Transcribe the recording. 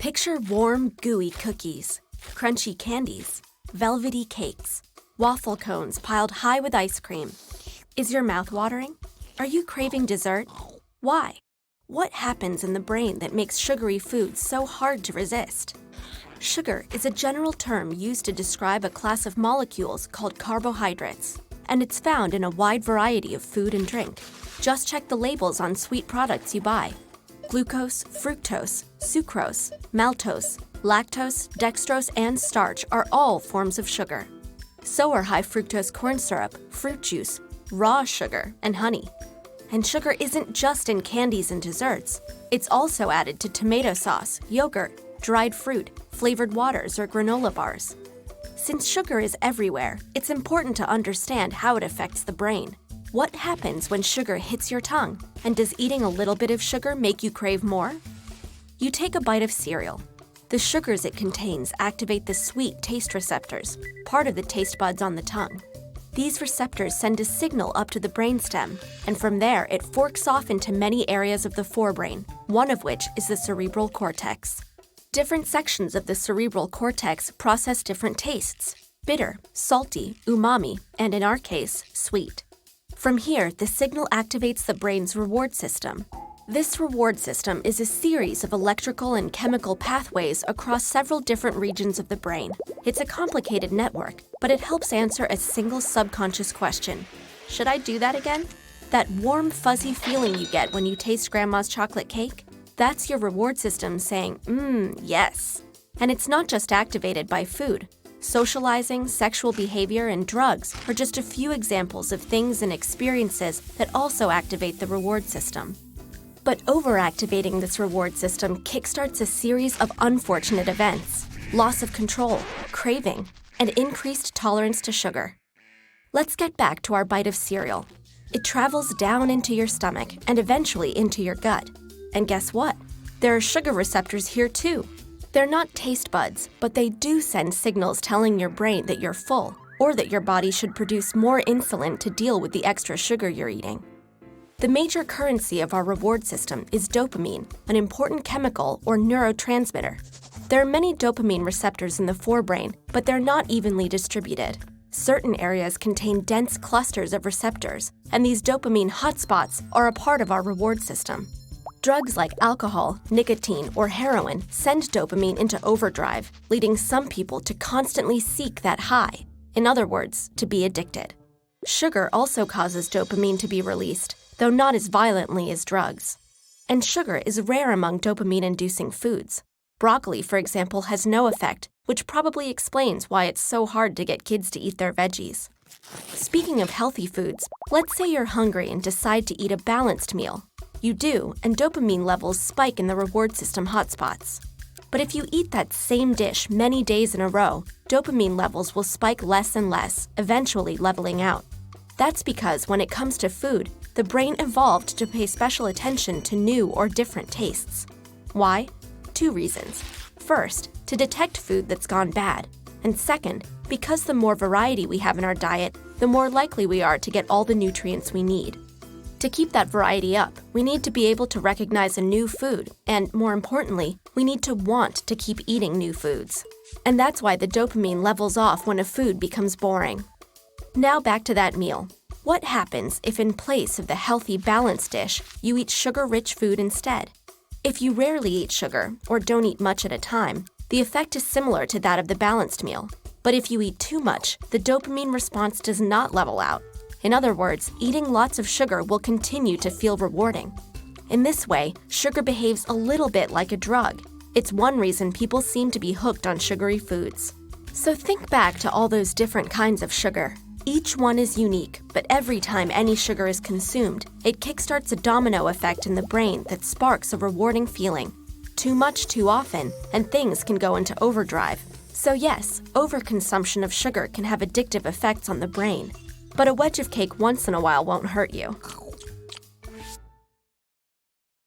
Picture warm, gooey cookies, crunchy candies, velvety cakes, waffle cones piled high with ice cream. Is your mouth watering? Are you craving dessert? Why? What happens in the brain that makes sugary foods so hard to resist? Sugar is a general term used to describe a class of molecules called carbohydrates, and it's found in a wide variety of food and drink. Just check the labels on sweet products you buy. Glucose, fructose, sucrose, maltose, lactose, dextrose, and starch are all forms of sugar. So are high fructose corn syrup, fruit juice, raw sugar, and honey. And sugar isn't just in candies and desserts. It's also added to tomato sauce, yogurt, dried fruit, flavored waters, or granola bars. Since sugar is everywhere, it's important to understand how it affects the brain. What happens when sugar hits your tongue? And does eating a little bit of sugar make you crave more? You take a bite of cereal. The sugars it contains activate the sweet taste receptors, part of the taste buds on the tongue. These receptors send a signal up to the brainstem, and from there it forks off into many areas of the forebrain, one of which is the cerebral cortex. Different sections of the cerebral cortex process different tastes: bitter, salty, umami, and in our case, sweet. From here, the signal activates the brain's reward system. This reward system is a series of electrical and chemical pathways across several different regions of the brain. It's a complicated network, but it helps answer a single subconscious question. Should I do that again? That warm, fuzzy feeling you get when you taste grandma's chocolate cake? That's your reward system saying, yes. And it's not just activated by food. Socializing, sexual behavior, and drugs are just a few examples of things and experiences that also activate the reward system. But overactivating this reward system kickstarts a series of unfortunate events: loss of control, craving, and increased tolerance to sugar. Let's get back to our bite of cereal. It travels down into your stomach and eventually into your gut. And guess what? There are sugar receptors here too. They're not taste buds, but they do send signals telling your brain that you're full, or that your body should produce more insulin to deal with the extra sugar you're eating. The major currency of our reward system is dopamine, an important chemical or neurotransmitter. There are many dopamine receptors in the forebrain, but they're not evenly distributed. Certain areas contain dense clusters of receptors, and these dopamine hotspots are a part of our reward system. Drugs like alcohol, nicotine, or heroin send dopamine into overdrive, leading some people to constantly seek that high. In other words, to be addicted. Sugar also causes dopamine to be released, though not as violently as drugs. And sugar is rare among dopamine-inducing foods. Broccoli, for example, has no effect, which probably explains why it's so hard to get kids to eat their veggies. Speaking of healthy foods, let's say you're hungry and decide to eat a balanced meal. You do, and dopamine levels spike in the reward system hotspots. But if you eat that same dish many days in a row, dopamine levels will spike less and less, eventually leveling out. That's because when it comes to food, the brain evolved to pay special attention to new or different tastes. Why? 2 reasons. First, to detect food that's gone bad. And second, because the more variety we have in our diet, the more likely we are to get all the nutrients we need. To keep that variety up, we need to be able to recognize a new food, and more importantly, we need to want to keep eating new foods. And that's why the dopamine levels off when a food becomes boring. Now back to that meal. What happens if in place of the healthy, balanced dish, you eat sugar-rich food instead? If you rarely eat sugar, or don't eat much at a time, the effect is similar to that of the balanced meal. But if you eat too much, the dopamine response does not level out. In other words, eating lots of sugar will continue to feel rewarding. In this way, sugar behaves a little bit like a drug. It's one reason people seem to be hooked on sugary foods. So think back to all those different kinds of sugar. Each one is unique, but every time any sugar is consumed, it kickstarts a domino effect in the brain that sparks a rewarding feeling. Too much too often, and things can go into overdrive. So yes, overconsumption of sugar can have addictive effects on the brain. But a wedge of cake once in a while won't hurt you.